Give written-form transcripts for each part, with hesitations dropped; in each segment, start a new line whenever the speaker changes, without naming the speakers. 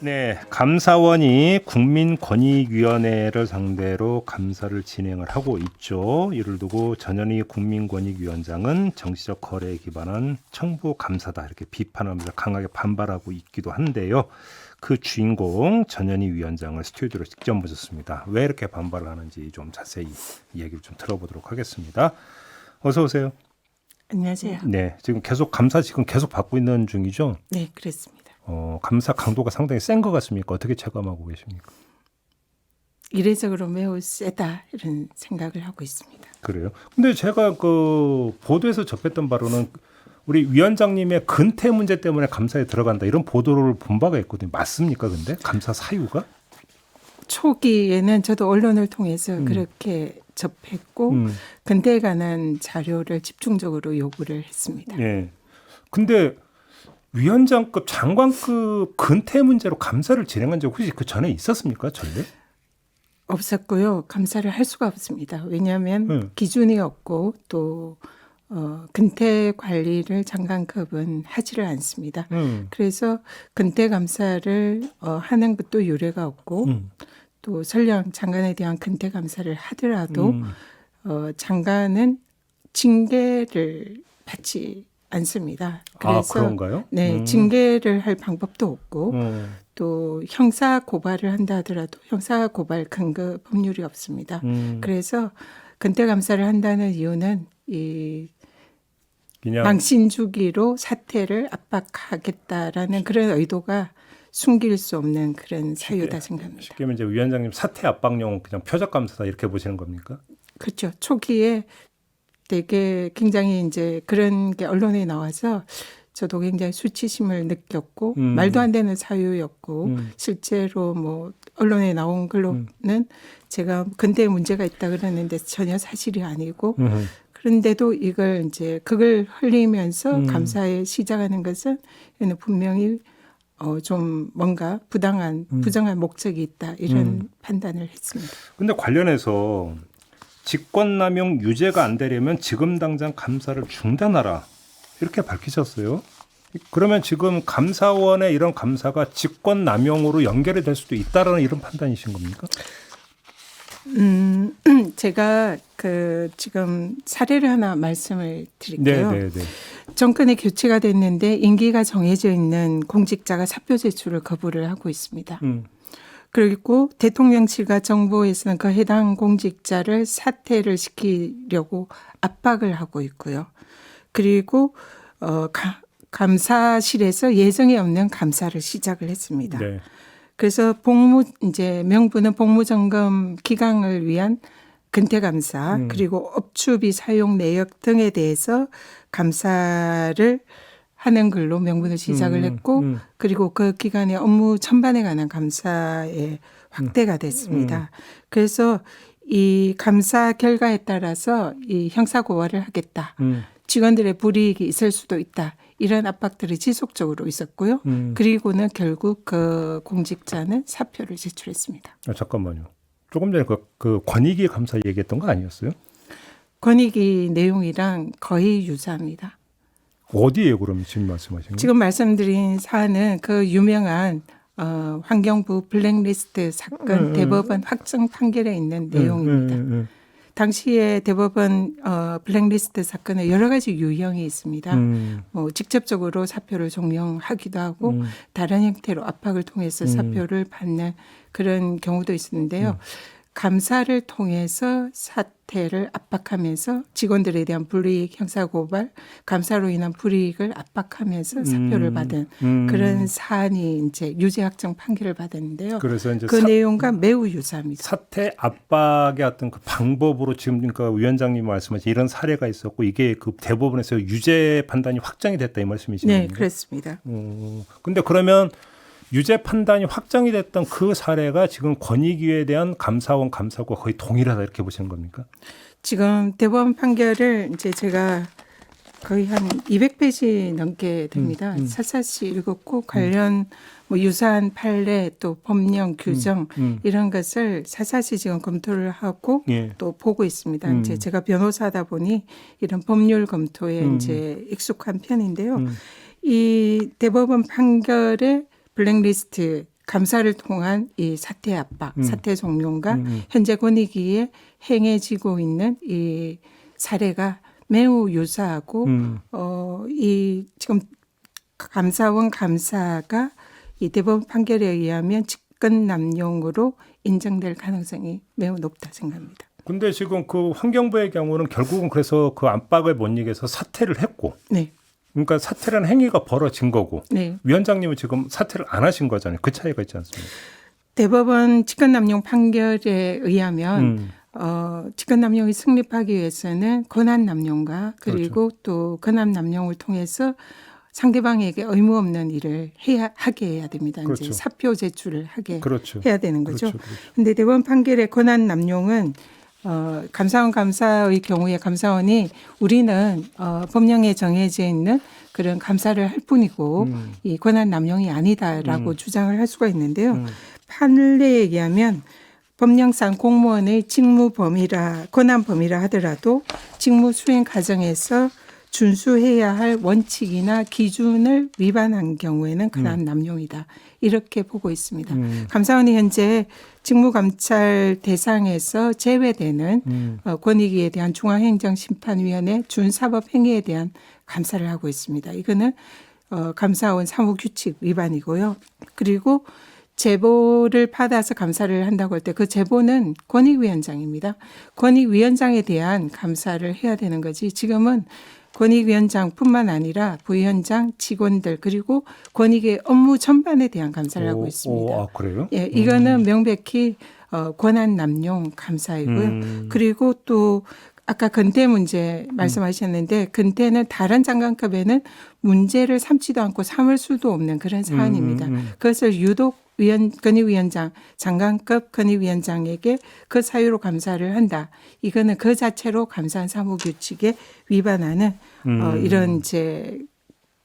네, 감사원이 국민권익위원회를 상대로 감사를 진행을 하고 있죠. 이를 두고 전현희 국민권익위원장은 정치적 거래에 기반한 청부 감사다 이렇게 비판하면서 강하게 반발하고 있기도 한데요. 그 주인공 전현희 위원장을 스튜디오로 직접 모셨습니다. 왜 이렇게 반발을 하는지 좀 자세히 이야기를 좀 들어보도록 하겠습니다. 어서 오세요.
안녕하세요.
네, 지금 계속 받고 있는 중이죠.
네, 그렇습니다.
감사 강도가 상당히 센 것 같습니까? 어떻게 체감하고 계십니까?
이례적으로 매우 세다 이런 생각을 하고 있습니다.
그래요? 근데 제가 그 보도에서 접했던 바로는 우리 위원장님의 근태 문제 때문에 감사에 들어간다 이런 보도를 본 바가 있거든요. 맞습니까? 근데 감사 사유가?
초기에는 저도 언론을 통해서 그렇게 접했고 근태에 관한 자료를 집중적으로 요구를 했습니다.
예. 근데 위원장급 장관급 근태 문제로 감사를 진행한 적 혹시 그 전에 있었습니까? 전례?
없었고요. 감사를 할 수가 없습니다. 왜냐하면 기준이 없고 또 근태 관리를 장관급은 하지를 않습니다. 그래서 근태 감사를 하는 것도 유례가 없고 또 설령 장관에 대한 근태 감사를 하더라도 장관은 징계를 받지 않습니다. 그래서
그런가요?
네, 징계를 할 방법도 없고 또 형사 고발을 한다 하더라도 형사 고발 근거 법률이 없습니다. 그래서 근태 감사를 한다는 이유는 이
그냥
망신 주기로 사태를 압박하겠다라는 그런 의도가 숨길 수 없는 그런 사유다 생각합니다.
쉽게 말하면 이제 위원장님 사퇴 압박용 그냥 표적 감사다 이렇게 보시는 겁니까?
그렇죠. 초기에 되게 굉장히 이제 그런 게 언론에 나와서 저도 굉장히 수치심을 느꼈고 말도 안 되는 사유였고 실제로 뭐 언론에 나온 걸로는 제가 근대에 문제가 있다 그러는데 전혀 사실이 아니고 그런데도 이걸 이제 그걸 흘리면서 감사에 시작하는 것은 얘는 분명히 좀 뭔가 부정한 목적이 있다 이런 판단을 했습니다.
근데 관련해서 직권남용 유죄가 안 되려면 지금 당장 감사를 중단하라 이렇게 밝히셨어요. 그러면 지금 감사원의 이런 감사가 직권남용으로 연결이 될 수도 있다라는 이런 판단이신 겁니까?
제가 지금 사례를 하나 말씀을 드릴게요.
네.
정권이 교체가 됐는데 임기가 정해져 있는 공직자가 사표 제출을 거부를 하고 있습니다. 그리고 대통령실과 정부에서는 그 해당 공직자를 사퇴를 시키려고 압박을 하고 있고요. 그리고 감사실에서 예정에 없는 감사를 시작을 했습니다.
네.
그래서 명분은 복무점검 기강을 위한 근태감사 그리고 업추비 사용 내역 등에 대해서 감사를 하는 걸로 명분을 시작을 했고 그리고 그 기간에 업무 전반에 관한 감사에 확대가 됐습니다. 그래서 이 감사 결과에 따라서 이 형사고발을 하겠다. 직원들의 불이익이 있을 수도 있다. 이런 압박들이 지속적으로 있었고요. 그리고는 결국 그 공직자는 사표를 제출했습니다.
잠깐만요. 조금 전에 그 권익위 감사 얘기했던 거 아니었어요?
권익위 내용이랑 거의 유사합니다.
어디에 그러면 지금 말씀하신 거?
지금 말씀드린 사안은 그 유명한 환경부 블랙리스트 사건 대법원 확정 판결에 있는 내용입니다. 당시에 대법원 블랙리스트 사건에 여러 가지 유형이 있습니다. 뭐 직접적으로 사표를 종용하기도 하고 다른 형태로 압박을 통해서 사표를 받는 그런 경우도 있었는데요. 감사를 통해서 사태를 압박하면서 직원들에 대한 불이익 형사고발, 감사로 인한 불이익을 압박하면서 사표를 받은 그런 사안이 이제 유죄 확정 판결을 받았는데요.
그래서 이제
그 내용과 매우 유사합니다.
사퇴 압박의 어떤 그 방법으로 지금 그러니까 위원장님 말씀하신 이런 사례가 있었고 이게 그 대법원에서 유죄 판단이 확정이 됐다 이 말씀이신가요?
네, 그렇습니다.
근데 그러면 유죄 판단이 확정이 됐던 그 사례가 지금 권익위에 대한 감사원 감사과 거의 동일하다 이렇게 보시는 겁니까?
지금 대법원 판결을 이제 제가 거의 한 200페이지 넘게 됩니다. 샅샅이 읽었고 관련 뭐 유사한 판례 또 법령 규정 이런 것을 샅샅이 지금 검토를 하고 또 보고 있습니다. 이제 제가 변호사다 보니 이런 법률 검토에 이제 익숙한 편인데요. 이 대법원 판결의 블랙리스트 감사를 통한 이 사퇴 압박, 사퇴 종용과 현재 권익위에 행해지고 있는 이 사례가 매우 유사하고 이 지금 감사원 감사가 이 대법원 판결에 의하면 직권 남용으로 인정될 가능성이 매우 높다 생각합니다.
근데 지금 그 환경부의 경우는 결국은 그래서 그 압박을 못 이겨서 사퇴를 했고,
네.
그러니까 사퇴라는 행위가 벌어진 거고,
네.
위원장님은 지금 사퇴를 안 하신 거잖아요. 그 차이가 있지 않습니까?
대법원 직권남용 판결에 의하면 직권남용이 성립하기 위해서는 권한남용과 그리고 또 권한남용을 통해서 상대방에게 의무 없는 일을 하게 해야 됩니다.
그렇죠.
이제 사표 제출을 하게
그렇죠.
해야 되는 거죠.
그렇죠.
그런데 대법원 판결의 권한남용은 감사원 감사의 경우에 감사원이 우리는 법령에 정해져 있는 그런 감사를 할 뿐이고 이 권한 남용이 아니다라고 주장을 할 수가 있는데요. 판례에 의하면 법령상 공무원의 직무 범위라 권한 범위라 하더라도 직무 수행 과정에서 준수해야 할 원칙이나 기준을 위반한 경우에는 권한 남용이다. 이렇게 보고 있습니다. 감사원이 현재 직무감찰 대상에서 제외되는 권익위에 대한 중앙행정심판위원회 준사법행위에 대한 감사를 하고 있습니다. 이거는 감사원 사무규칙 위반이고요. 그리고 제보를 받아서 감사를 한다고 할 때 그 제보는 권익위원장입니다. 권익위원장에 대한 감사를 해야 되는 거지 지금은 권익위원장뿐만 아니라 부위원장, 직원들 그리고 권익의 업무 전반에 대한 감사를 하고 있습니다.
아, 그래요?
예, 이거는 명백히 권한 남용 감사이고요. 그리고 또 아까 근태 문제 말씀하셨는데 근태는 다른 장관급에는 문제를 삼지도 않고 삼을 수도 없는 그런 사안입니다. 그것을 유독 권익위원장, 장관급 권익위원장에게 그 사유로 감사를 한다. 이거는 그 자체로 감사한 사무규칙에 위반하는 이런 이제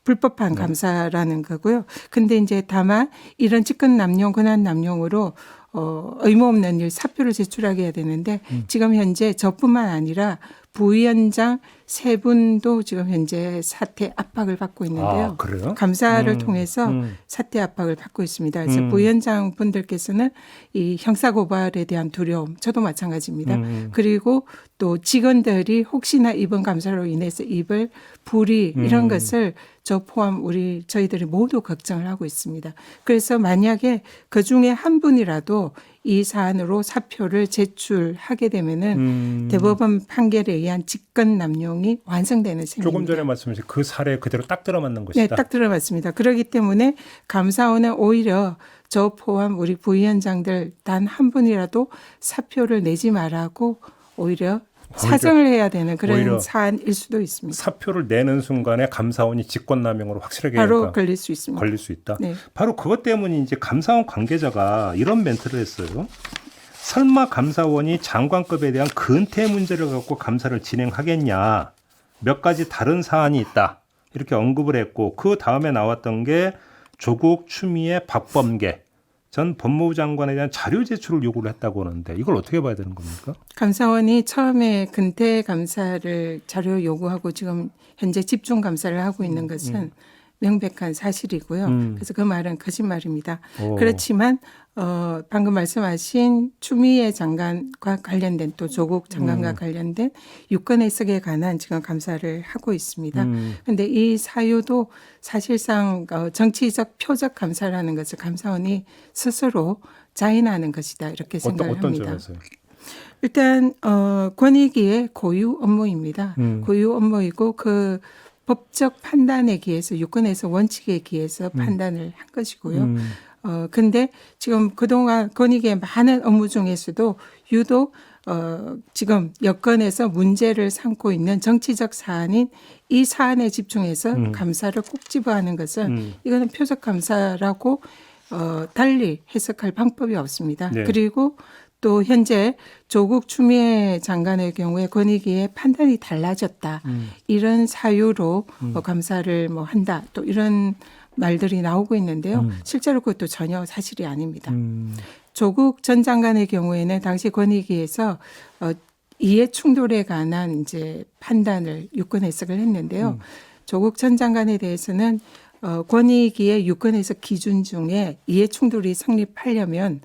불법한 감사라는 거고요. 근데 이제 다만 이런 직권 남용, 권한 남용으로 의무 없는 일 사표를 제출하게 해야 되는데 지금 현재 저뿐만 아니라 부위원장 세 분도 지금 현재 사퇴 압박을 받고 있는데요.
아, 그래요?
감사를 통해서 사퇴 압박을 받고 있습니다. 그래서 부위원장 분들께서는 이 형사고발에 대한 두려움, 저도 마찬가지입니다. 그리고 또 직원들이 혹시나 이번 감사로 인해서 입을 불이 이런 것을 저 포함 저희들이 모두 걱정을 하고 있습니다. 그래서 만약에 그 중에 한 분이라도 이 사안으로 사표를 제출하게 되면은 대법원 판결에 의한 직권 남용이 완성되는 셈입니다.
조금 전에 말씀하신 그 사례 그대로 딱 들어맞는 것이다.
네, 딱 들어맞습니다. 그렇기 때문에 감사원은 오히려 저 포함 우리 부위원장들 단 한 분이라도 사표를 내지 말라고 오히려 사정을 해야 되는 그런 사안일 수도 있습니다.
사표를 내는 순간에 감사원이 직권남용으로 확실하게
바로 걸릴 수 있습니다.
걸릴 수 있다.
네.
바로 그것 때문에 이제 감사원 관계자가 이런 멘트를 했어요. 설마 감사원이 장관급에 대한 근태 문제를 갖고 감사를 진행하겠냐. 몇 가지 다른 사안이 있다. 이렇게 언급을 했고 그 다음에 나왔던 게 조국, 추미애, 박범계 전 법무부 장관에 대한 자료 제출을 요구를 했다고 하는데 이걸 어떻게 봐야 되는 겁니까?
감사원이 처음에 근태 감사를 자료 요구하고 지금 현재 집중 감사를 하고 있는 것은 명백한 사실이고요. 그래서 그 말은 거짓말입니다. 그렇지만 방금 말씀하신 추미애 장관과 관련된 또 조국 장관과 관련된 유권 해석에 관한 지금 감사를 하고 있습니다. 그런데 이 사유도 사실상 정치적 표적 감사라는 것을 감사원이 스스로 자인하는 것이다 이렇게 생각을
어떤
합니다.
점에서요?
일단 권익위의 고유 업무입니다. 고유 업무이고 그 법적 판단에 기해서 유권에서 원칙에 기해서 판단을 한 것이고요. 근데 지금 그동안 권익위의 많은 업무 중에서도 유독 지금 여건에서 문제를 삼고 있는 정치적 사안인 이 사안에 집중해서 감사를 꼭 집어하는 것은 이거는 표적 감사라고 달리 해석할 방법이 없습니다.
네.
그리고 또 현재 조국 추미애 장관의 경우에 권익위의 판단이 달라졌다. 이런 사유로 감사를 한다. 또 이런 말들이 나오고 있는데요. 실제로 그것도 전혀 사실이 아닙니다. 조국 전 장관의 경우에는 당시 권익위에서 이해 충돌에 관한 이제 판단을 유권 해석을 했는데요. 조국 전 장관에 대해서는 권익위의 유권에서 기준 중에 이해충돌이 성립하려면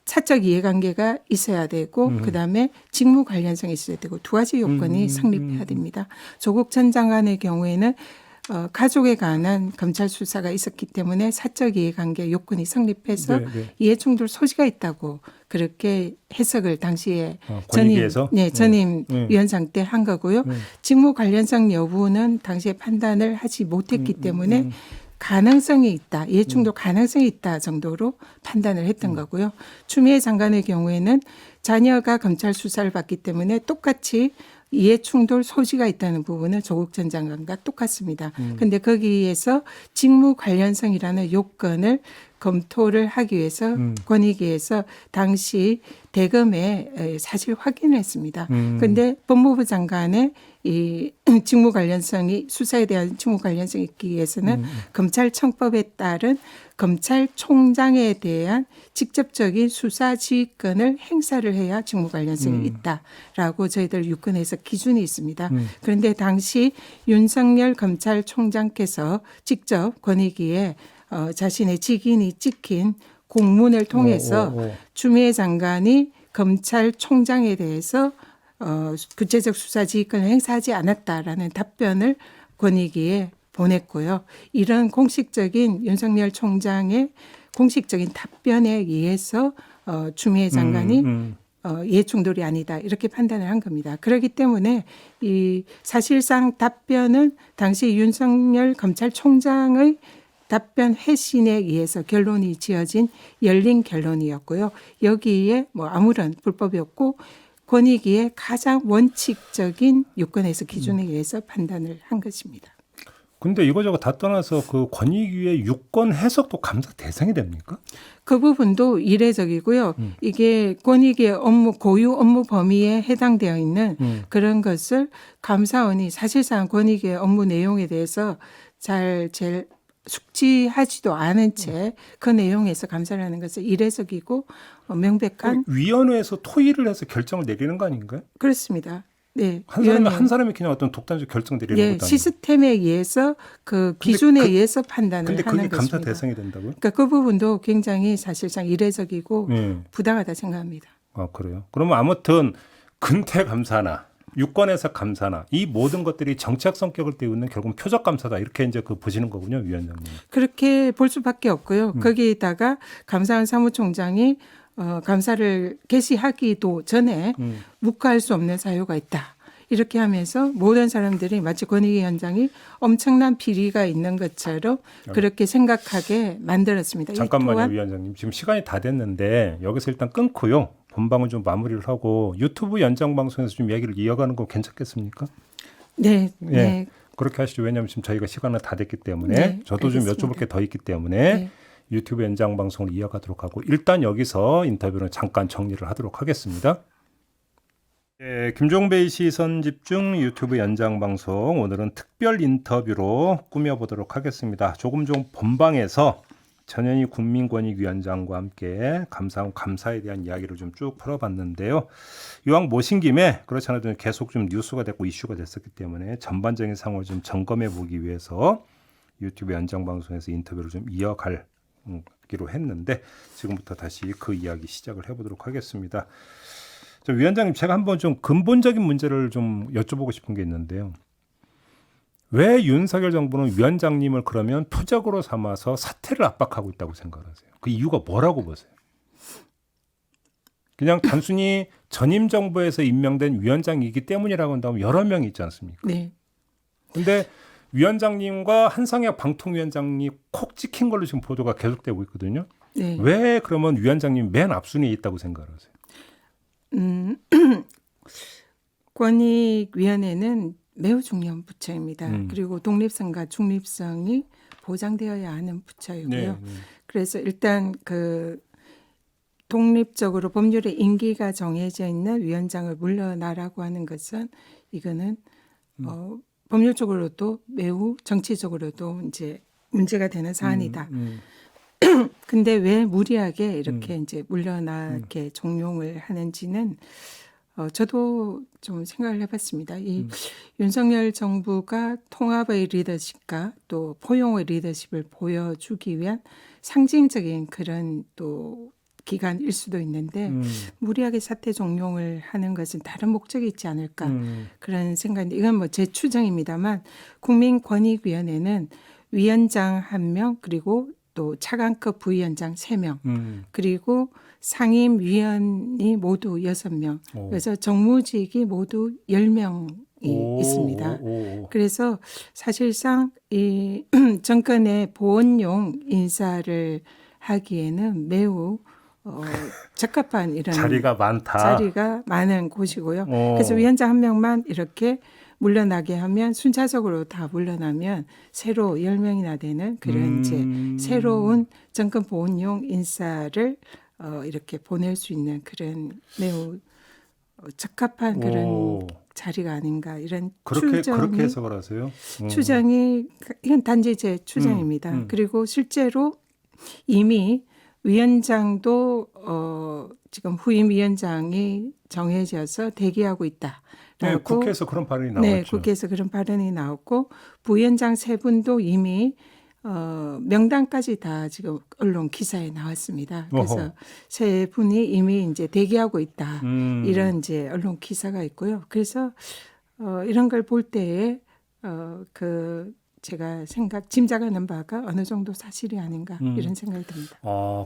사적 이해관계가 있어야 되고 그다음에 직무 관련성이 있어야 되고 두 가지 요건이 성립해야 됩니다. 조국 전 장관의 경우에는 가족에 관한 검찰 수사가 있었기 때문에 사적 이해관계 요건이 성립해서 이해충돌 소지가 있다고 그렇게 해석을 당시에
권익위에서
전임 위원장 때 한 거고요. 직무 관련성 여부는 당시에 판단을 하지 못했기 때문에 가능성이 있다, 이해충돌 가능성이 있다 정도로 판단을 했던 거고요. 추미애 장관의 경우에는 자녀가 검찰 수사를 받기 때문에 똑같이 이해충돌 소지가 있다는 부분은 조국 전 장관과 똑같습니다. 그런데 거기에서 직무 관련성이라는 요건을 검토를 하기 위해서 권익위에서 당시 대검에 사실 확인을 했습니다. 그런데 법무부 장관의 이 직무 관련성이 수사에 대한 직무 관련성이 있기 위해서는 검찰청법에 따른 검찰총장에 대한 직접적인 수사 지휘권을 행사를 해야 직무 관련성이 있다라고 저희들 유권에서 기준이 있습니다. 그런데 당시 윤석열 검찰총장께서 직접 권익위에 자신의 직인이 찍힌 공문을 통해서 추미애 장관이 검찰총장에 대해서 구체적 수사 지휘권을 행사하지 않았다라는 답변을 권익위에 보냈고요. 이런 공식적인 윤석열 총장의 공식적인 답변에 의해서 추미애 장관이 이해충돌이 아니다 이렇게 판단을 한 겁니다. 그렇기 때문에 이 사실상 답변은 당시 윤석열 검찰총장의 답변 회신에 의해서 결론이 지어진 열린 결론이었고요. 여기에 뭐 아무런 불법이 없고 권익위의 가장 원칙적인 유권에서 기준에 의해서 판단을 한 것입니다.
근데 이거저거 다 떠나서 그 권익위의 유권 해석도 감사 대상이 됩니까?
그 부분도 이례적이고요. 이게 권익위의 업무 고유 업무 범위에 해당되어 있는 그런 것을 감사원이 사실상 권익위의 업무 내용에 대해서 제일 숙지하지도 않은 채 그 내용에서 감사를 하는 것은 이례적이고 명백한
위원회에서 토의를 해서 결정을 내리는 거 아닌가요?
그렇습니다. 네,
한 사람이 그냥 어떤 독단적 결정 내리는 것도 아니고.
시스템에 의해서 그 기준에 의해서 판단을
근데
하는
그게
것입니다.
감사 대상이 된다고요?
그러니까 그 부분도 굉장히 사실상 이례적이고 부당하다 생각합니다.
아, 그래요? 그러면 아무튼 근태 감사나 유권에서 감사나 이 모든 것들이 정책 성격을 띠우는 결국 표적 감사다 이렇게 이제 그 보시는 거군요, 위원장님.
그렇게 볼 수밖에 없고요. 거기에다가 감사원 사무총장이 감사를 개시하기도 전에 묵과할 수 없는 사유가 있다. 이렇게 하면서 모든 사람들이 마치 권익위원장이 엄청난 비리가 있는 것처럼 그렇게 생각하게 만들었습니다.
잠깐만요, 위원장님. 지금 시간이 다 됐는데 여기서 일단 끊고요. 본방을 좀 마무리를 하고 유튜브 연장 방송에서 좀 이야기를 이어가는 거 괜찮겠습니까?
네.
네. 그렇게 하시죠. 왜냐하면 지금 저희가 시간은 다 됐기 때문에 저도
알겠습니다.
좀 여쭤볼 게 더 있기 때문에 유튜브 연장 방송을 이어가도록 하고 일단 여기서 인터뷰는 잠깐 정리를 하도록 하겠습니다. 네, 김종배의 시선 집중 유튜브 연장 방송 오늘은 특별 인터뷰로 꾸며보도록 하겠습니다. 조금 본방에서 전현희 국민권익위원장과 함께 감사에 대한 이야기를 좀 쭉 풀어봤는데요. 이왕 모신 김에 그렇지 않아도 계속 좀 뉴스가 됐고 이슈가 됐었기 때문에 전반적인 상황을 좀 점검해 보기 위해서 유튜브 연장 방송에서 인터뷰를 좀 이어가기로 했는데 지금부터 다시 그 이야기 시작을 해보도록 하겠습니다. 위원장님, 제가 한번 좀 근본적인 문제를 좀 여쭤보고 싶은 게 있는데요. 왜 윤석열 정부는 위원장님을 그러면 표적으로 삼아서 사퇴를 압박하고 있다고 생각하세요? 그 이유가 뭐라고 보세요? 그냥 단순히 전임 정부에서 임명된 위원장이기 때문이라고 한다면 여러 명이 있지 않습니까?
네.
근데 위원장님과 한상혁 방통위원장이 콕 찍힌 걸로 지금 보도가 계속되고 있거든요.
네.
왜 그러면 위원장님 맨 앞순위에 있다고 생각하세요?
권익위원회는 매우 중요한 부처입니다. 그리고 독립성과 중립성이 보장되어야 하는 부처이고요. 그래서 일단 그 독립적으로 법률의 임기가 정해져 있는 위원장을 물러나라고 하는 것은 이거는 법률적으로도 매우 정치적으로도 이제 문제가 되는 사안이다. 근데 왜 무리하게 이렇게 이제 물러나게 종용을 하는지는 저도 좀 생각을 해봤습니다. 이 윤석열 정부가 통합의 리더십과 또 포용의 리더십을 보여주기 위한 상징적인 그런 또 기간일 수도 있는데 무리하게 사태 종용을 하는 것은 다른 목적이 있지 않을까 그런 생각인데 이건 뭐 제 추정입니다만 국민권익위원회는 위원장 1명 그리고 또 차관급 부위원장 3명 그리고 상임위원이 모두 6명 그래서 정무직이 모두 10명이 있습니다. 그래서 사실상 이 정권의 보원용 인사를 하기에는 매우 적합한 이런
자리가 많다.
자리가 많은 곳이고요. 그래서 위원장 1명만 이렇게 물러나게 하면 순차적으로 다 물러나면 새로 10명이나 되는 그런 이제 새로운 정권 보훈용 인사를 이렇게 보낼 수 있는 그런 매우 적합한 그런 자리가 아닌가 이런
그렇게 해석을 하세요?
추정이 이건 단지 제 추정입니다. 그리고 실제로 이미 위원장도 지금 후임 위원장이 정해져서 대기하고 있다.
네, 국회에서 그런 발언이 나왔죠.
네, 국회에서 그런 발언이 나왔고 부위원장 3분도 이미 명단까지 다 지금 언론 기사에 나왔습니다. 그래서
어허.
3분이 이미 이제 대기하고 있다. 이런 이제 언론 기사가 있고요. 그래서 이런 걸 볼 때에 제가 짐작하는 바가 어느 정도 사실이 아닌가 이런 생각이 듭니다.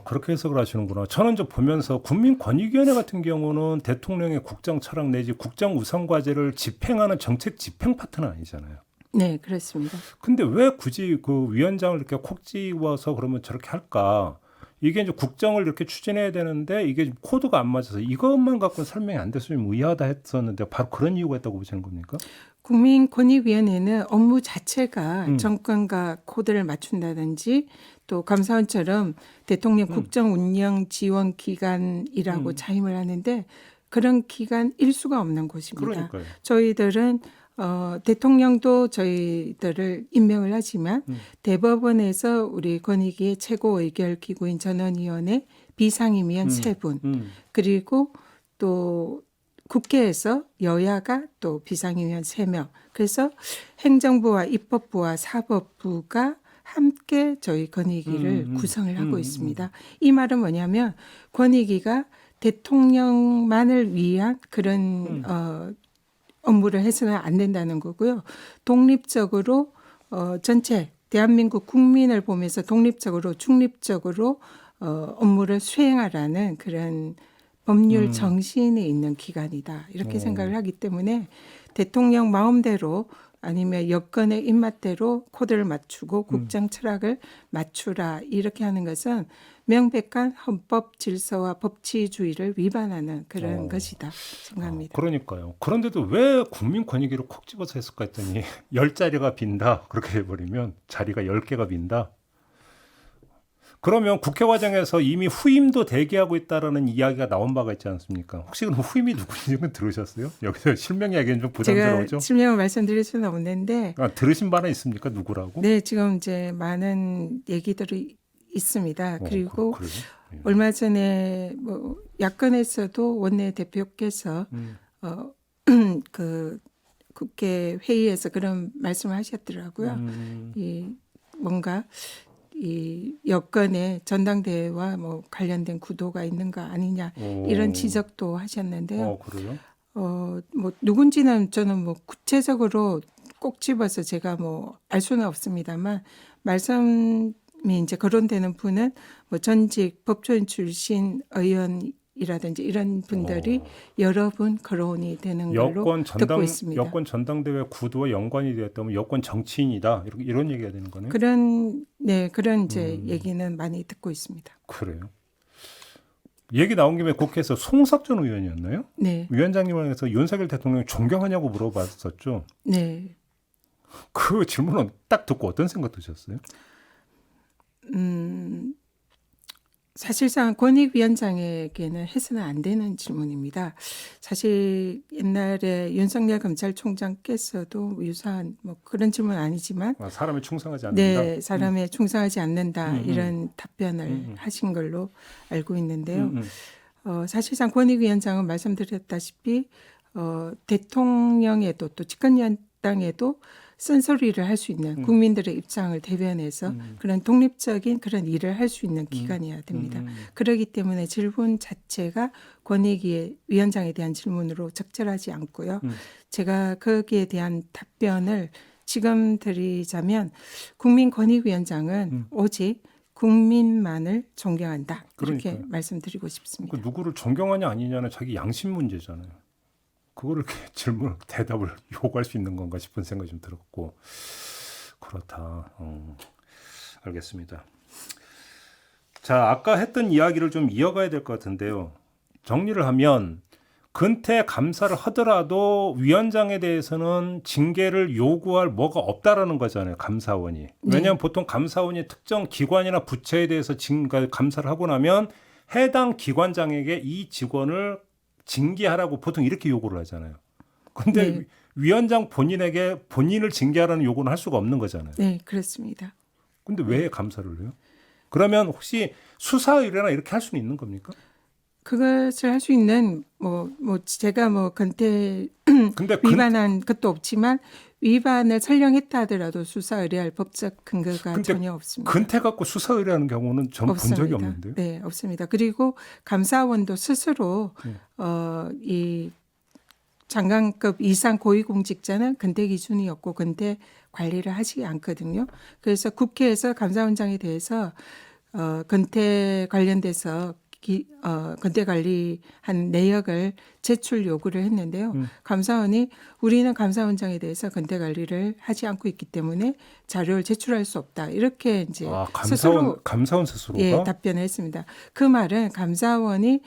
그렇게 해석을 하시는구나. 저는 이제 보면서 국민권익위원회 같은 경우는 대통령의 국정 철학 내지 국정 우선 과제를 집행하는 정책 집행 파트는 아니잖아요.
네, 그렇습니다.
근데 왜 굳이 그 위원장을 이렇게 콕 집어서 그러면 저렇게 할까? 이게 이제 국정을 이렇게 추진해야 되는데 이게 코드가 안 맞아서 이것만 갖고는 설명이 안 돼서 좀 의아하다 했었는데 바로 그런 이유가 있다고 보시는 겁니까?
국민권익위원회는 업무 자체가 정권과 코드를 맞춘다든지 또 감사원처럼 대통령 국정운영지원기관이라고 자임을 하는데 그런 기관일 수가 없는 곳입니다.
그러니까요.
저희들은 대통령도 저희들을 임명을 하지만 대법원에서 우리 권익위의 최고 의결 기구인 전원위원회 비상임위원 3분 그리고 또 국회에서 여야가 또 비상임위원 3명 그래서 행정부와 입법부와 사법부가 함께 저희 권익위를 구성을 하고 있습니다. 이 말은 뭐냐면 권익위가 대통령만을 위한 그런 업무를 해서는 안 된다는 거고요. 독립적으로 전체 대한민국 국민을 보면서 독립적으로 중립적으로 업무를 수행하라는 그런 법률 정신이 있는 기관이다. 이렇게 생각을 하기 때문에 대통령 마음대로 아니면 여건의 입맛대로 코드를 맞추고 국정 철학을 맞추라 이렇게 하는 것은 명백한 헌법 질서와 법치주의를 위반하는 그런 것이다 생각합니다.
그러니까요. 그런데도 왜 국민권익위를 콕 집어서 했을까 했더니 10자리가 빈다. 그렇게 해버리면 자리가 10개가 빈다. 그러면 국회 과정에서 이미 후임도 대기하고 있다라는 이야기가 나온 바가 있지 않습니까? 혹시 그럼 후임이 누구인지는 들으셨어요? 여기서 실명 이야기는 좀 부담스러우죠?
제가 실명을 말씀드릴 수는 없는데
들으신 바는 있습니까? 누구라고?
네, 지금 이제 많은 얘기들이 있습니다. 그리고
그래요? 네.
얼마 전에 뭐 야권에서도 원내 대표께서 그 국회 회의에서 그런 말씀을 하셨더라고요. 이 뭔가 이 여권의 전당대회와 뭐 관련된 구도가 있는가 아니냐 이런 지적도 하셨는데요.
그래요?
뭐 누군지는 저는 뭐 구체적으로 꼭 집어서 제가 뭐 알 수는 없습니다만 말씀이 이제 거론되는 분은 뭐 전직 법조인 출신 의원이라든지 이런 분들이 여러 분 거론이 되는 걸로 듣고 있습니다.
여권 전당대회 구도와 연관이 되었다면 여권 정치인이다 이런 얘기가 되는 거네요.
그런 이제 얘기는 많이 듣고 있습니다.
그래요. 얘기 나온 김에 국회에서 송석전 의원이었나요?
네.
위원장님한테서 윤석열 대통령 존경하냐고 물어봤었죠.
네.
그 질문은 딱 듣고 어떤 생각 드셨어요?
사실상 권익위원장에게는 해서는 안 되는 질문입니다. 사실 옛날에 윤석열 검찰총장께서도 유사한 뭐 그런 질문 아니지만
사람에 충성하지 않는다.
네, 사람에 충성하지 않는다 이런 답변을 하신 걸로 알고 있는데요. 사실상 권익위원장은 말씀드렸다시피 대통령에도 또 집권여당에도 쓴소리를 할 수 있는 국민들의 입장을 대변해서 그런 독립적인 그런 일을 할 수 있는 기관이어야 됩니다. 그렇기 때문에 질문 자체가 권익위원장에 대한 질문으로 적절하지 않고요. 제가 거기에 대한 답변을 지금 드리자면 국민권익위원장은 오직 국민만을 존경한다. 이렇게
그러니까요.
말씀드리고 싶습니다.
그 누구를 존경하냐 아니냐는 자기 양심 문제잖아요. 그거를 이렇게 질문 대답을 요구할 수 있는 건가 싶은 생각이 좀 들었고 그렇다. 알겠습니다. 자, 아까 했던 이야기를 좀 이어가야 될 것 같은데요. 정리를 하면 근태 감사를 하더라도 위원장에 대해서는 징계를 요구할 뭐가 없다라는 거잖아요. 감사원이. 왜냐하면 보통 감사원이 특정 기관이나 부처에 대해서 감사를 하고 나면 해당 기관장에게 이 직원을 징계하라고 보통 이렇게 요구를 하잖아요. 근데
네.
위원장 본인에게 본인을 징계하라는 요구는 할 수가 없는 거잖아요.
네, 그렇습니다.
근데 왜 감사를 해요? 그러면 혹시 수사 의뢰나 이렇게 할 수는 있는 겁니까?
그것을 할 수 있는 제가 근태
근데
위반한 것도 없지만 위반을 설령했다 하더라도 수사 의뢰할 법적 근거가
근데
전혀 없습니다.
근태 갖고 수사 의뢰하는 경우는 전 본 적이
없습니다.
없는데요.
네, 없습니다. 그리고 감사원도 스스로 이 장관급 이상 고위공직자는 근태 기준이 없고 근태 관리를 하지 않거든요. 그래서 국회에서 감사원장에 대해서 근태 관련돼서 근태 관리한 내역을 제출 요구를 했는데요. 감사원이 우리는 감사원장에 대해서 근태 관리를 하지 않고 있기 때문에 자료를 제출할 수 없다. 이렇게 이제
감사원 스스로가
예, 답변을 했습니다. 그 말은 감사원이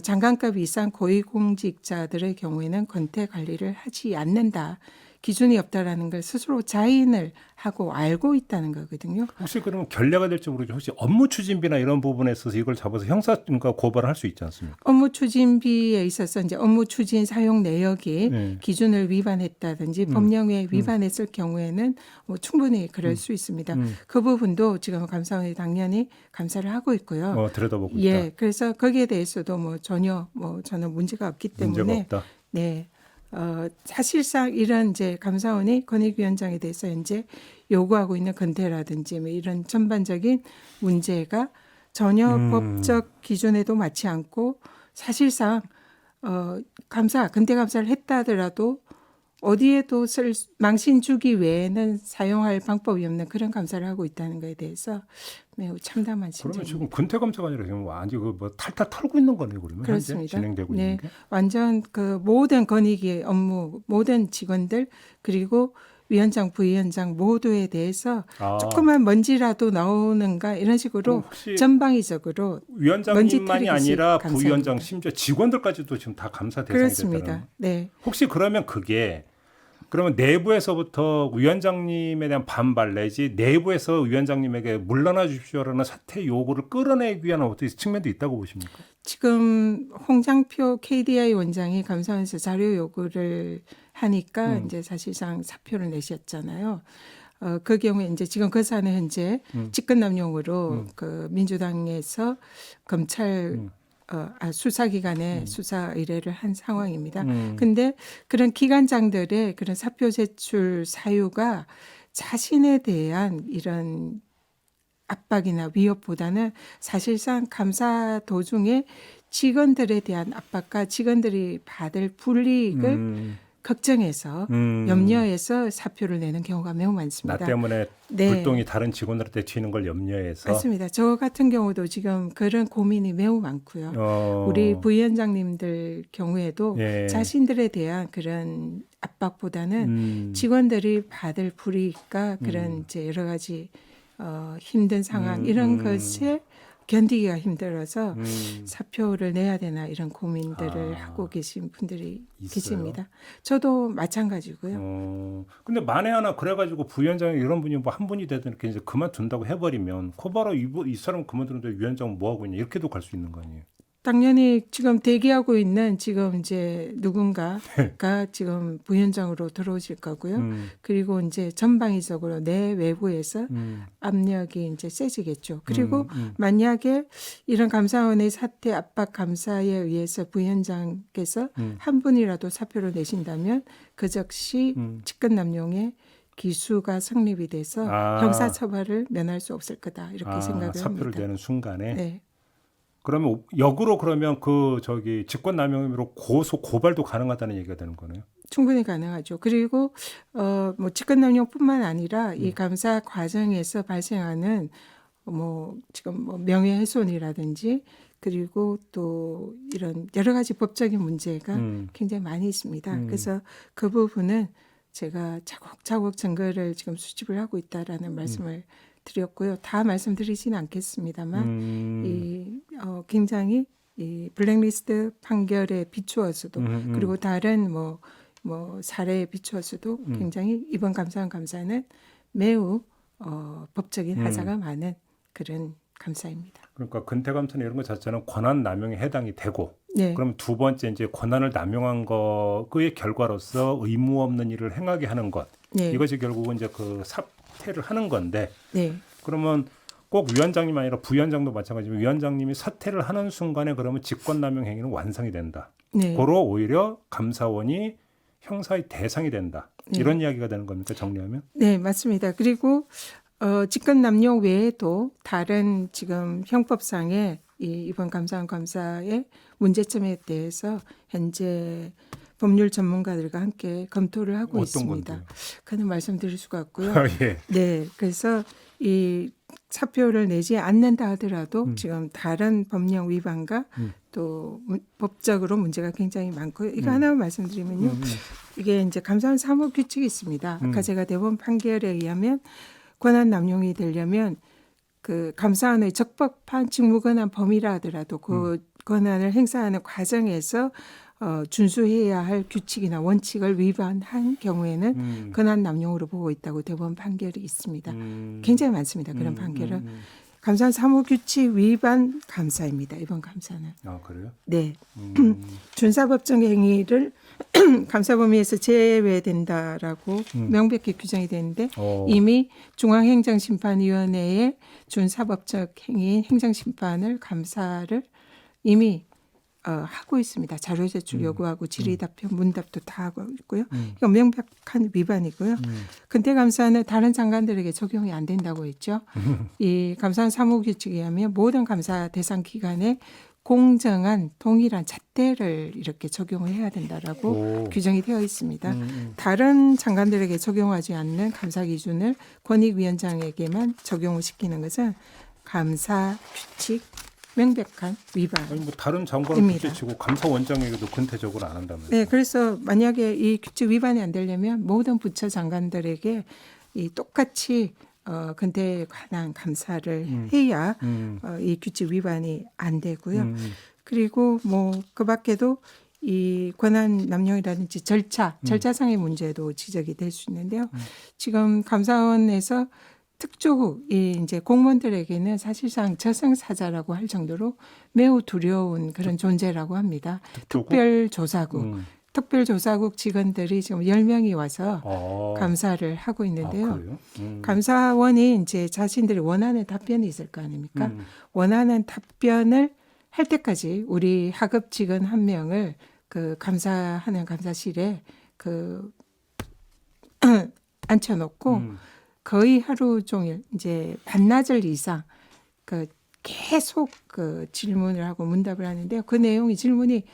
장관급 이상 고위공직자들의 경우에는 근태 관리를 하지 않는다. 기준이 없다라는 걸 스스로 자인을 하고 알고 있다는 거거든요.
혹시 그러면 결례가 될지 모르죠. 혹시 업무 추진비나 이런 부분에 있어서 이걸 잡아서 형사과 고발을 할 수 있지 않습니까?
업무 추진비에 있어서 이제 업무 추진 사용 내역이
네.
기준을 위반했다든지 법령에 위반했을 경우에는 충분히 그럴 수 있습니다. 그 부분도 지금 감사원이 당연히 감사를 하고 있고요.
들여다보고 있다.
예, 그래서 거기에 대해서도 전혀 저는 문제가 없기 때문에
문제가 없다.
네. 사실상 이런 이제 감사원이 권익위원장에 대해서 이제 요구하고 있는 근태라든지 이런 전반적인 문제가 전혀 법적 기준에도 맞지 않고 사실상 근태 감사를 했다 하더라도 어디에도 망신 주기 외에는 사용할 방법이 없는 그런 감사를 하고 있다는 것에 대해서 매우 참담한
그러면
심정입니다.
지금 근태 감사가 아니라 지금 완전 탈탈 털고 있는 거네요. 그러면
그렇습니다.
현재 진행되고
네,
있는 게.
완전 모든 권익위 업무, 모든 직원들 그리고 위원장, 부위원장 모두에 대해서 조그만 먼지라도 나오는가 이런 식으로
혹시
전방위적으로
위원장님만이 아니라
감사합니다.
부위원장 심지어 직원들까지도 지금 다 감사 대상이 됐다는.
그렇습니다. 네.
혹시 그러면 그러면 내부에서부터 위원장님에 대한 반발 내지 내부에서 위원장님에게 물러나 주십시오라는 사퇴 요구를 끌어내기 위한 어떤 측면도 있다고 보십니까?
지금 홍장표 KDI 원장이 감사원에서 자료 요구를 하니까 이제 사실상 사표를 내셨잖아요. 그 경우에 이제 지금 그 사안은 현재 직권남용으로 그 민주당에서 검찰 수사기관에 수사 의뢰를 한 상황입니다. 근데 그런 기관장들의 그런 사표 제출 사유가 자신에 대한 이런 압박이나 위협보다는 사실상 감사 도중에 직원들에 대한 압박과 직원들이 받을 불이익을 걱정해서 염려해서 사표를 내는 경우가 매우 많습니다.
나 때문에
네.
불똥이 다른 직원들한테 튀는 걸 염려해서.
맞습니다. 저 같은 경우도 지금 그런 고민이 매우 많고요. 우리 부위원장님들 경우에도
예.
자신들에 대한 그런 압박보다는 직원들이 받을 불이익과 그런 이제 여러 가지 힘든 상황 이런 것에 견디기가 힘들어서 사표를 내야 되나 이런 고민들을 하고 계신 분들이
있어요?
계십니다. 저도 마찬가지고요.
근데 만에 하나 그래가지고 부위원장이 이런 분이 한 분이 되든 이렇게 이제 그만둔다고 해버리면 코바로 이 사람 그만두는데 위원장은 뭐 하고 있냐 이렇게도 갈 수 있는 거 아니에요?
당연히 지금 대기하고 있는 지금 이제 누군가가 지금 부위원장으로 들어오실 거고요. 그리고 이제 전방위적으로 내 외부에서 압력이 이제 세지겠죠. 그리고 만약에 이런 감사원의 사퇴 압박 감사에 의해서 부위원장께서 한 분이라도 사표를 내신다면 그 즉시 직권남용의 기수가 성립이 돼서 형사처벌을 면할 수 없을 거다 이렇게 생각을
사표를
합니다.
내는 순간에.
네.
그러면 역으로 그러면 그 저기 직권남용으로 고발도 가능하다는 얘기가 되는 거네요.
충분히 가능하죠. 그리고 뭐 직권남용뿐만 아니라 이 감사 과정에서 발생하는 뭐 지금 뭐 명예훼손이라든지 그리고 또 이런 여러 가지 법적인 문제가 굉장히 많이 있습니다. 그래서 그 부분은 제가 차곡차곡 증거를 지금 수집을 하고 있다라는 말씀을 드렸고요. 다 말씀드리지는 않겠습니다만 굉장히 이 블랙리스트 판결에 비추어서도 그리고 다른 뭐 사례에 비추어서도 굉장히 이번 감사원 감사는 매우 법적인 하자가 많은 그런 감사입니다.
그러니까 근태감사나 이런 것 자체는 권한 남용에 해당이 되고,
네.
그럼 두 번째 이제 권한을 남용한 거의 결과로서 의무 없는 일을 행하게 하는 것,
네.
이것이 결국은 이제 그 사퇴를 하는 건데,
네.
그러면 꼭 위원장님 아니라 부위원장도 마찬가지지만 위원장님이 사퇴를 하는 순간에 그러면 직권남용 행위는 완성이 된다.
네.
고로 오히려 감사원이 형사의 대상이 된다.
네.
이런 이야기가 되는 겁니까, 정리하면?
네, 맞습니다. 그리고 직권남용 외에도 다른 지금 형법상의 이번 감사원 감사의 문제점에 대해서 현재 법률 전문가들과 함께 검토를 하고
어떤
있습니다.
건데요?
그는 말씀드릴 수가 없고요.
예.
네, 그래서 이 사표를 내지 않는다 하더라도 지금 다른 법령 위반과 또 법적으로 문제가 굉장히 많고요. 이거 하나만 말씀드리면요. 이게 이제 감사원 사무 규칙이 있습니다. 아까 제가 대법원 판결에 의하면 권한 남용이 되려면 그 감사원의 적법한 직무 권한 범위라 하더라도 그 권한을 행사하는 과정에서 준수해야 할 규칙이나 원칙을 위반한 경우에는 권한 남용으로 보고 있다고 대법원 판결이 있습니다. 굉장히 많습니다. 그런 판결은. 감사원 사무규칙 위반 감사입니다. 이번 감사는.
아, 그래요?
네. 준사법정 행위를 감사 범위에서 제외된다라고 명백히 규정이 되는데 이미 중앙행정심판위원회의 준사법적 행위인 행정심판을 감사를 이미 하고 있습니다. 자료 제출 요구하고 질의 답변, 문답도 다 하고 있고요. 이거 명백한 위반이고요. 근태 감사는 다른 장관들에게 적용이 안 된다고 했죠. 이 감사원 사무규칙에 의하면 모든 감사 대상 기관에 공정한 동일한 잣대를 이렇게 적용을 해야 된다라고 규정이 되어 있습니다. 다른 장관들에게 적용하지 않는 감사 기준을 권익위원장에게만 적용을 시키는 것은 감사 규칙 명백한 위반.
아니 뭐 다른 장관은 규칙이고 감사원장에게도 근태적으로 안 한다면서요?
네, 그래서 만약에 이 규칙 위반이 안 되려면 모든 부처 장관들에게 이 똑같이 근태에 관한 감사를 해야 이 규칙 위반이 안 되고요. 그리고 뭐 그 밖에도 이 권한 남용이라든지 절차상의 문제도 지적이 될 수 있는데요. 지금 감사원에서 특조국이 이제 공무원들에게는 사실상 저승사자라고 할 정도로 매우 두려운 그런 존재라고 합니다. 특별조사국 직원들이 지금 10명이 와서 감사를 하고 있는데요. 감사원이 이제 자신들이 원하는 답변이 있을 거 아닙니까? 원하는 답변을 할 때까지 우리 하급 직원 한 명을 그 감사하는 감사실에 그 앉혀놓고 거의 하루 종일 이제 반나절 이상 그 계속 그 질문을 하고 문답을 하는데요. 그 내용이 질문이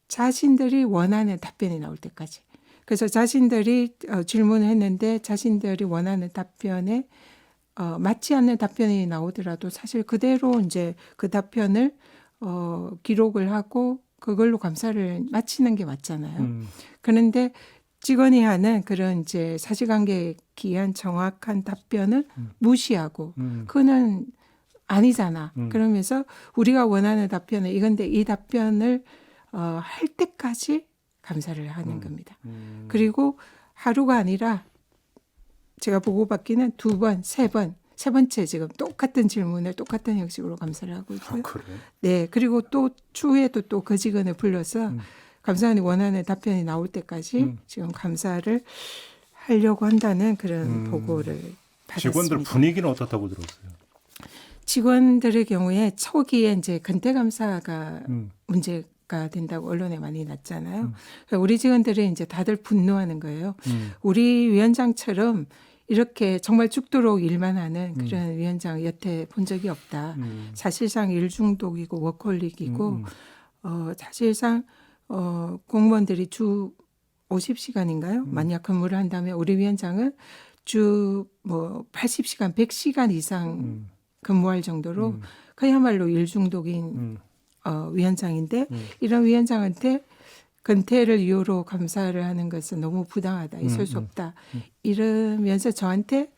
자신들이 원하는 답변이 나올 때까지. 그래서 자신들이 질문을 했는데 자신들이 원하는 답변에 맞지 않는 답변이 나오더라도 사실 그대로 이제 그 답변을 기록을 하고 그걸로 감사를 마치는 게 맞잖아요. 그런데 직원이 하는 그런 이제 사실관계에 기한 정확한 답변을 무시하고 그거는 아니잖아. 그러면서 우리가 원하는 답변은 이건데 이 답변을 할 때까지 감사를 하는 겁니다. 그리고 하루가 아니라 제가 보고받기는 2번, 3번, 세 번째 지금 똑같은 질문을 똑같은 형식으로 감사를 하고 있고요.
그래.
네, 그리고 또 추후에도 또 그 직원을 불러서 감사원이 원하는 답변이 나올 때까지 지금 감사를 하려고 한다는 그런 보고를 받았습니다.
직원들 분위기는 어떻다고 들었어요?
직원들의 경우에 초기에 이제 근태 감사가
음.
문제가 된다고 언론에 많이 났잖아요. 그러니까 우리 직원들이 이제 다들 분노하는 거예요.
음.
우리 위원장처럼 이렇게 정말 죽도록 일만 하는 그런 위원장 여태 본 적이 없다. 사실상 일 중독이고 워커홀릭이고 사실상 공무원들이 주 50시간인가요? 만약 근무를 한다면 우리 위원장은 주 뭐 80시간, 100시간 이상 근무할 정도로 그야말로 일 중독인 위원장인데 이런 위원장한테 근태를 이유로 감사를 하는 것은 너무 부당하다. 있을 수 없다. 이러면서 저한테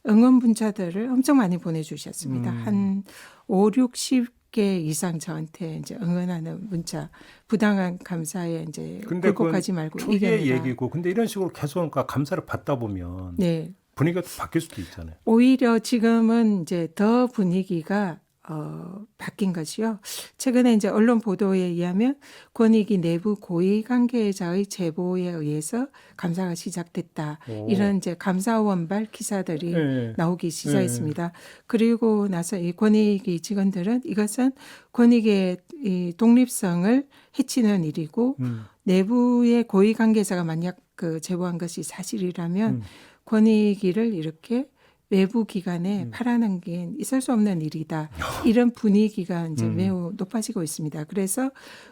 응원 문자들을 엄청 많이 보내주셨습니다. 한 5, 60개 이상 저한테 이제 응원하는 문자, 부당한 감사에 이제
근데
굴곡하지 말고
초기의
이겨내라.
얘기고, 근데 이런 식으로 계속 그러니까 감사를 받다 보면
네.
분위기가 또 바뀔 수도 있잖아요.
오히려 지금은 이제 더 분위기가 바뀐 것이요. 최근에 이제 언론 보도에 의하면 권익위 내부 고위 관계자의 제보에 의해서 감사가 시작됐다. 이런 이제 감사원발 기사들이
네.
나오기 시작했습니다. 그리고 나서 이 권익위 직원들은 이것은 권익위의 이 독립성을 해치는 일이고 내부의 고위 관계자가 만약 그 제보한 것이 사실이라면 권익위를 이렇게 외부 기관에 팔아넘긴 있을 수 없는 일이다. 이런 분위기가 이제 매우 높아지고 있습니다. 그래서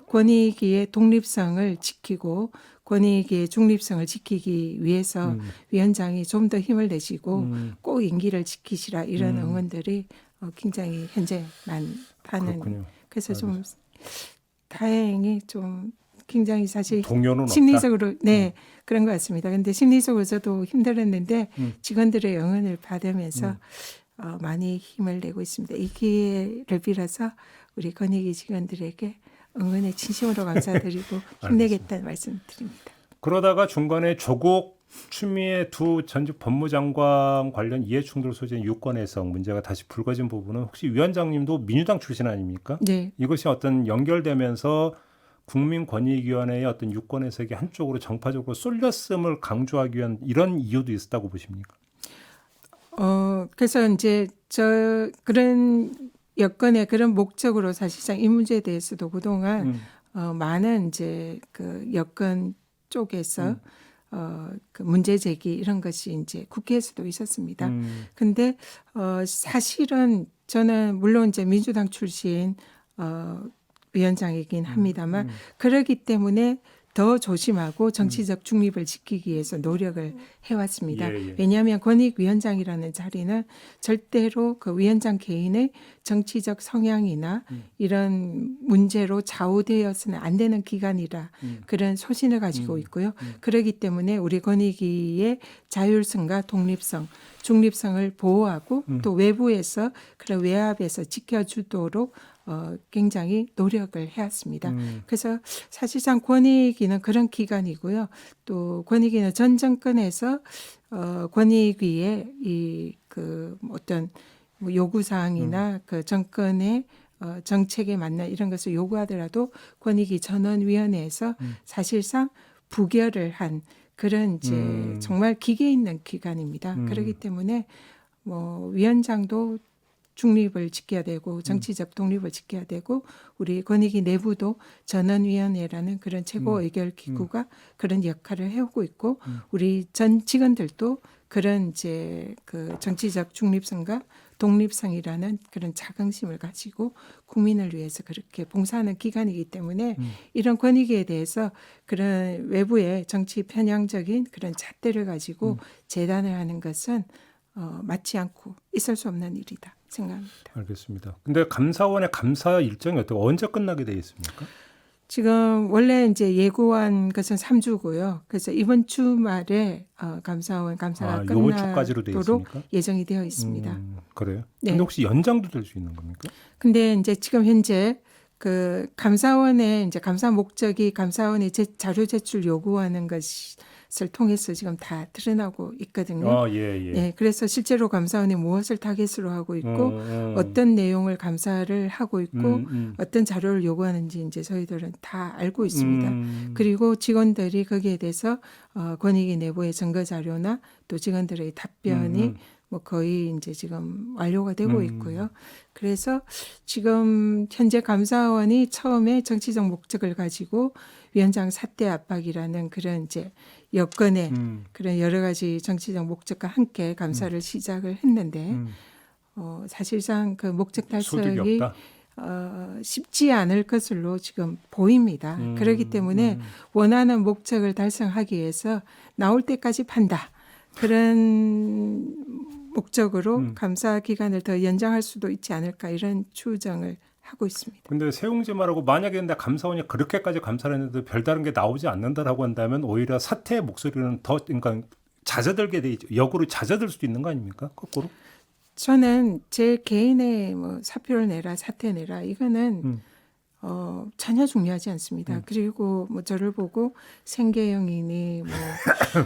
권익위의 독립성을 지키고 권익위의 중립성을 지키기 위해서 위원장이 좀 더 힘을 내시고 꼭 임기를 지키시라 이런 응원들이 굉장히 현재 많다는.
그렇군요.
그래서 좀 다행히 좀 굉장히 사실
동요는 없다.
심리적으로 네 그런 것 같습니다. 근데 심리적으로 저도 힘들었는데 직원들의 응원을 받으면서 많이 힘을 내고 있습니다. 이 기회를 빌어서 우리 권익위 직원들에게 응원의 진심으로 감사드리고 힘내겠다는 말씀드립니다.
그러다가 중간에 조국 추미애 두 전직 법무장관 관련 이해충돌 소재 유권 해석 문제가 다시 불거진 부분은 혹시 위원장님도 민주당 출신 아닙니까?
네.
이것이 어떤 연결되면서 국민권익위원회의 어떤 유권 해석이 한쪽으로 정파적으로 쏠렸음을 강조하기 위한 이런 이유도 있었다고 보십니까?
그래서 이제 그런 여건의 그런 목적으로 사실상 이 문제에 대해서도 그동안 많은 이제 그 여건 쪽에서 그 문제 제기 이런 것이 이제 국회에서도 있었습니다. 근데 사실은 저는 물론 이제 민주당 출신 위원장이긴 합니다만 그러기 때문에 더 조심하고 정치적 중립을 지키기 위해서 노력을 해왔습니다.
예, 예.
왜냐하면 권익위원장이라는 자리는 절대로 그 위원장 개인의 정치적 성향이나 이런 문제로 좌우되어서는 안 되는 기관이라 그런 소신을 가지고 있고요. 그렇기 때문에 우리 권익위의 자율성과 독립성, 중립성을 보호하고 또 외부에서 그런 외압에서 지켜주도록 굉장히 노력을 해왔습니다. 그래서 사실상 권익위는 그런 기관이고요. 또 권익위는 전 정권에서 권익위의 이 그 어떤 뭐 요구 사항이나 그 정권의 정책에 맞는 이런 것을 요구하더라도 권익위 전원위원회에서 사실상 부결을 한 그런 이제 정말 기계 있는 기관입니다. 그렇기 때문에 뭐 위원장도 중립을 지켜야 되고 정치적 독립을 지켜야 되고 우리 권익위 내부도 전원위원회라는 그런 최고 의결 기구가 그런 역할을 해오고 있고 우리 전 직원들도 그런 이제 그 정치적 중립성과 독립성이라는 그런 자긍심을 가지고 국민을 위해서 그렇게 봉사하는 기관이기 때문에 이런 권익위에 대해서 그런 외부의 정치 편향적인 그런 잣대를 가지고 재단을 하는 것은 맞지 않고 있을 수 없는 일이다 생각합니다.
알겠습니다. 근데 감사원의 감사 일정이 어떻게 언제 끝나게 되어 있습니까?
지금 원래 이제 예고한 것은 3주고요. 그래서 이번 주말에 감사원 감사가
요번 주까지로 되어
끝나도록
있습니까?
예정이 되어 있습니다.
그래요?
네.
근데 혹시 연장도 될 수 있는 겁니까?
근데 이제 지금 현재 그 감사원의 이제 감사 목적이 감사원의 자료 제출 요구하는 것이 것을 통해서 지금 다 드러나고 있거든요.
예.
네, 그래서 실제로 감사원이 무엇을 타겟으로 하고 있고 어떤 내용을 감사를 하고 있고 어떤 자료를 요구하는지 이제 저희들은 다 알고 있습니다. 그리고 직원들이 거기에 대해서 권익위 내부의 증거 자료나 또 직원들의 답변이 뭐 거의 이제 지금 완료가 되고 있고요. 그래서 지금 현재 감사원이 처음에 정치적 목적을 가지고 위원장 사퇴 압박이라는 그런 이제 여건의 그런 여러 가지 정치적 목적과 함께 감사를 시작을 했는데 사실상 그 목적
소득이
달성이
없다.
쉽지 않을 것으로 지금 보입니다. 그렇기 때문에 원하는 목적을 달성하기 위해서 나올 때까지 판다. 그런 목적으로 감사 기간을 더 연장할 수도 있지 않을까 이런 추정을 하고 있습니다.
근데 세웅지 말하고 만약에 근데 감사원이 그렇게까지 감사를 했는데 별다른 게 나오지 않는다라고 한다면 오히려 사퇴의 목소리는 더 그러니까 잦아들게 돼 있죠. 역으로 잦아들 수도 있는 거 아닙니까? 거꾸로?
저는 제 개인의 뭐 사표를 내라 사퇴 내라 이거는 전혀 중요하지 않습니다. 그리고 뭐 저를 보고 생계형이니 뭐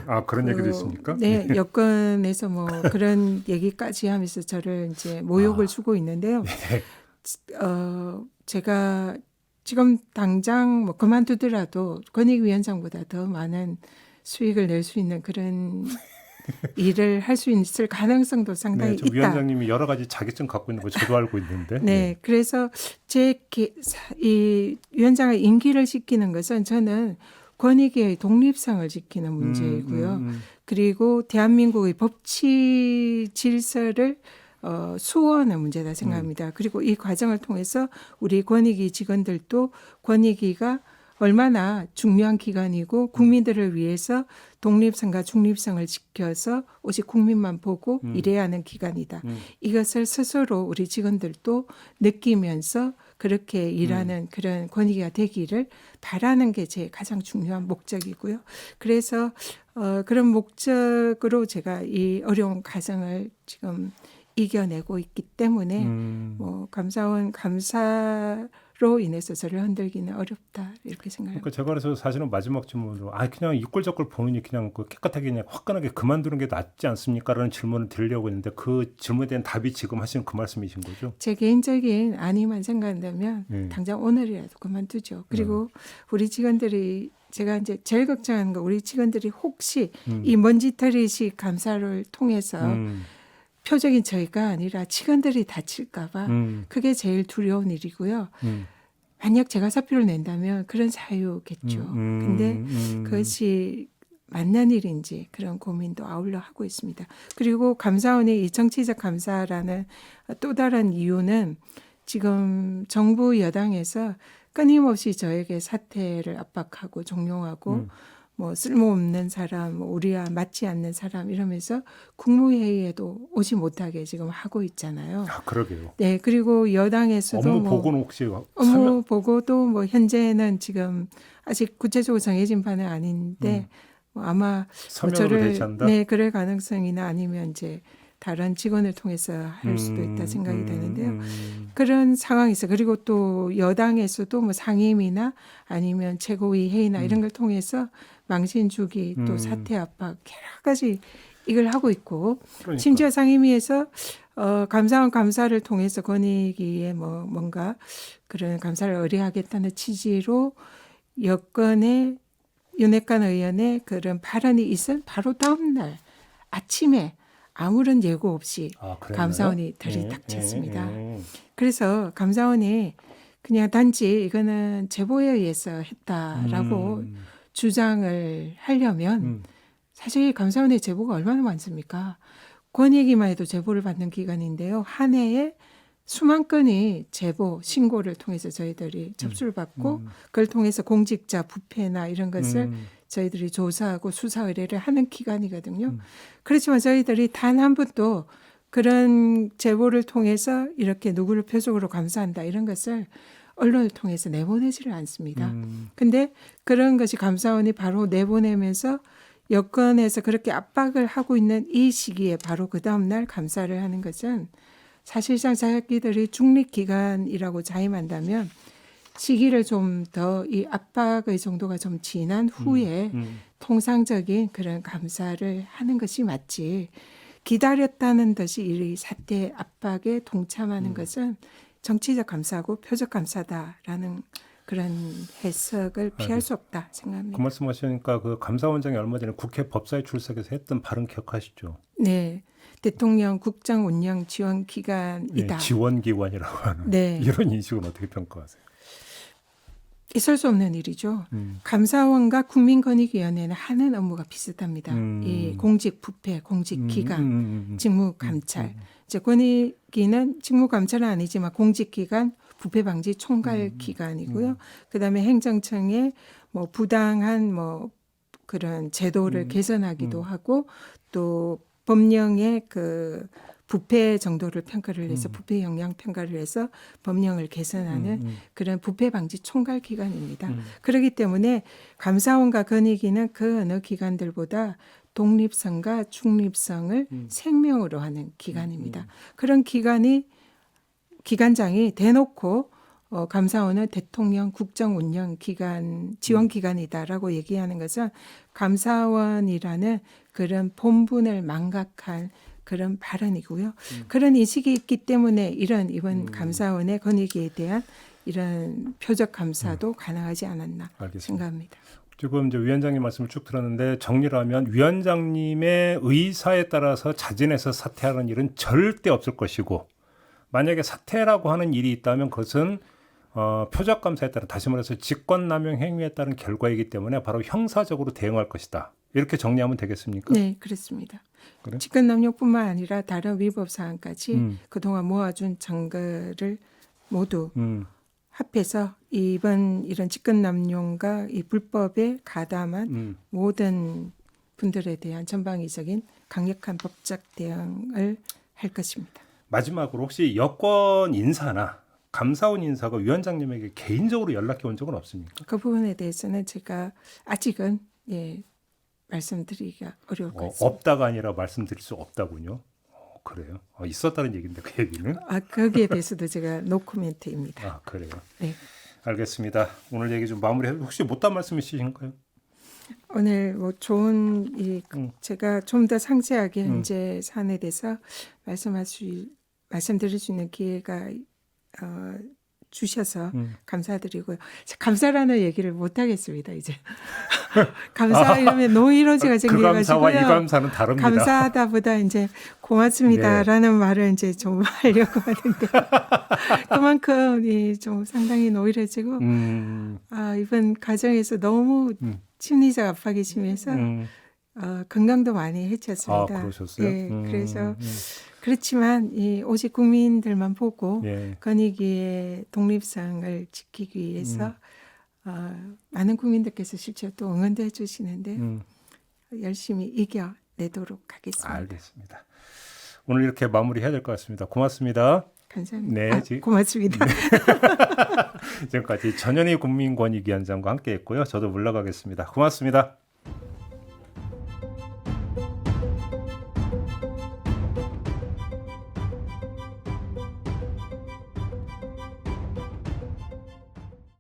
아 그런 얘기도 있습니까?
네, 여권에서 뭐 그런 얘기까지 하면서 저를 이제 모욕을 주고 있는데요. 제가 지금 당장 뭐 그만두더라도 권익위원장보다 더 많은 수익을 낼 수 있는 그런 일을 할 수 있을 가능성도 상당히
저
있다.
위원장님이 여러 가지 자격증 갖고 있는 거 저도 알고 있는데.
네, 그래서 이 위원장의 임기를 지키는 것은 저는 권익위의 독립성을 지키는 문제이고요. 그리고 대한민국의 법치 질서를 수호하는 문제다 생각합니다. 그리고 이 과정을 통해서 우리 권익위 직원들도 권익위가 얼마나 중요한 기관이고 국민들을 위해서 독립성과 중립성을 지켜서 오직 국민만 보고 일해야 하는 기관이다. 이것을 스스로 우리 직원들도 느끼면서 그렇게 일하는 그런 권위가 되기를 바라는 게 제 가장 중요한 목적이고요. 그래서 그런 목적으로 제가 이 어려운 과정을 지금 이겨내고 있기 때문에 뭐 감사원 감사로 인해서 저를 흔들기는 어렵다 이렇게 생각합니다.
그러니까 제가 그래서 사실은 마지막 질문으로 그냥 이꼴저꼴 보느니 그냥 그 깨끗하게 그냥 화끈하게 그만두는 게 낫지 않습니까라는 질문을 드리려고 했는데 그 질문에 대한 답이 지금 하시는 그 말씀이신 거죠?
제 개인적인 안위만 생각한다면 당장 오늘이라도 그만두죠. 그리고 우리 직원들이 제가 이제 제일 걱정하는 거 우리 직원들이 혹시 이 먼지털이식 감사를 통해서 표적인 저희가 아니라 직원들이 다칠까봐 그게 제일 두려운 일이고요. 만약 제가 사표를 낸다면 그런 사유겠죠. 근데 그것이 맞는 일인지 그런 고민도 아울러 하고 있습니다. 그리고 감사원이 이 정치적 감사라는 또 다른 이유는 지금 정부 여당에서 끊임없이 저에게 사퇴를 압박하고 종용하고 뭐 쓸모없는 사람, 뭐 우리와 맞지 않는 사람 이러면서 국무회의에도 오지 못하게 지금 하고 있잖아요.
그러게요.
네, 그리고 여당에서도
업무 보고는 혹시
업무 보고도 뭐 현재는 지금 아직 구체적으로 정해진 바는 아닌데 뭐 아마
서면으로 대체한다?
네, 그럴 가능성이나 아니면 이제 다른 직원을 통해서 할 수도 있다 생각이 되는데요. 그런 상황에서 그리고 또 여당에서도 뭐 상임위나 아니면 최고위 회의나 이런 걸 통해서 망신 주기 또 사퇴 압박 여러 가지 이걸 하고 있고
그러니까.
심지어 상임위에서 감사원 감사를 통해서 권익위에 뭐 뭔가 그런 감사를 의뢰하겠다는 취지로 여권의 윤핵관 의원의 그런 발언이 있은 바로 다음 날 아침에 아무런 예고 없이 감사원이 들이닥쳤습니다. 그래서 감사원이 그냥 단지 이거는 제보에 의해서 했다라고 주장을 하려면 사실 감사원의 제보가 얼마나 많습니까? 권익위만 해도 제보를 받는 기관인데요. 한 해에 수만 건의 제보, 신고를 통해서 저희들이 접수를 받고 그걸 통해서 공직자 부패나 이런 것을 저희들이 조사하고 수사 의뢰를 하는 기관이거든요. 그렇지만 저희들이 단 한 번도 그런 제보를 통해서 이렇게 누구를 표적으로 감사한다 이런 것을 언론을 통해서 내보내지를 않습니다. 근데 그런 것이 감사원이 바로 내보내면서 여권에서 그렇게 압박을 하고 있는 이 시기에 바로 그 다음 날 감사를 하는 것은 사실상 자기들이 중립기관이라고 자임한다면 시기를 좀 더 이 압박의 정도가 좀 지난 후에 통상적인 그런 감사를 하는 것이 맞지. 기다렸다는 듯이 이 사태 압박에 동참하는 것은 정치적 감사고 표적 감사다라는 그런 해석을 피할 수 없다 생각합니다.
그 말씀하시니까 그 감사원장이 얼마 전에 국회 법사위 출석해서 했던 발언 기억하시죠?
네, 대통령 국정 운영 지원
네,
기관이다.
지원기관이라고 하는
네.
이런 인식은 어떻게 평가하세요?
있을 수 없는 일이죠. 감사원과 국민권익위원회는 하는 업무가 비슷합니다. 이 공직 부패, 공직 기강, 직무 감찰. 이제 권익위는 직무 감찰은 아니지만 공직 기관, 부패 방지 총괄 기관이고요. 그다음에 행정청의 뭐 부당한 뭐 그런 제도를 개선하기도 하고 또 법령의 그 부패 정도를 평가를 해서 부패 영향 평가를 해서 법령을 개선하는 그런 부패 방지 총괄 기관입니다. 그렇기 때문에 감사원과 권익위는 그 어느 기관들보다 독립성과 중립성을 생명으로 하는 기관입니다. 그런 기관장이 대놓고 감사원은 대통령 국정운영기관 지원기관이다라고 얘기하는 것은 감사원이라는 그런 본분을 망각한 그런 발언이고요. 그런 인식이 있기 때문에 이번 감사원의 권익위에 대한 이런 표적 감사도 가능하지 않았나
알겠습니다.
생각합니다.
지금 이제 위원장님 말씀을 쭉 들었는데 정리를 하면 위원장님의 의사에 따라서 자진해서 사퇴하는 일은 절대 없을 것이고 만약에 사퇴라고 하는 일이 있다면 그것은 표적 감사에 따른 다시 말해서 직권남용 행위에 따른 결과이기 때문에 바로 형사적으로 대응할 것이다. 이렇게 정리하면 되겠습니까?
네, 그렇습니다.
그래?
직권남용뿐만 아니라 다른 위법 사항까지 그동안 모아준 증거를 모두 합해서 이번 이런 직권남용과 이 불법에 가담한 모든 분들에 대한 전방위적인 강력한 법적 대응을 할 것입니다.
마지막으로 혹시 여권 인사나 감사원 인사가 위원장님에게 개인적으로 연락해 온 적은 없습니까?
그 부분에 대해서는 제가 아직은 말씀드리기가 어려울 것 같습니다.
없다가 아니라 말씀드릴 수 없다군요. 그래요? 있었다는 얘기인데 그 얘기는?
거기에 대해서도 제가 노코멘트입니다.
그래요?
네.
알겠습니다. 오늘 얘기 좀 마무리해. 혹시 못한 말씀 있으신가요?
오늘 뭐 좋은 제가 좀 더 상세하게 현재 사안에 대해서 말씀드릴 수 있는 기회가 주셔서 감사드리고요. 감사라는 얘기를 못 하겠습니다. 이제 감사 이러면 노이로지가
그
생겨가지고요.
감사와 이 감사는 다릅니다.
감사하다보다 이제 고맙습니다라는 말을 이제 좀 하려고 하는데 그만큼 좀 상당히 노이로지고 이번 과정에서 너무 심리적 압박이 심해서 건강도 많이 해쳤습니다.
그러셨어요?
예, 그래서 그렇지만 오직 국민들만 보고 권익위의 독립성을 지키기 위해서 많은 국민들께서 실제로 또 응원도 해주시는데 열심히 이겨내도록 하겠습니다.
알겠습니다. 오늘 이렇게 마무리해야 될 것 같습니다. 고맙습니다.
감사합니다.
네,
고맙습니다.
지금까지 전현희 국민권익위원장과 함께했고요. 저도 물러가겠습니다. 고맙습니다.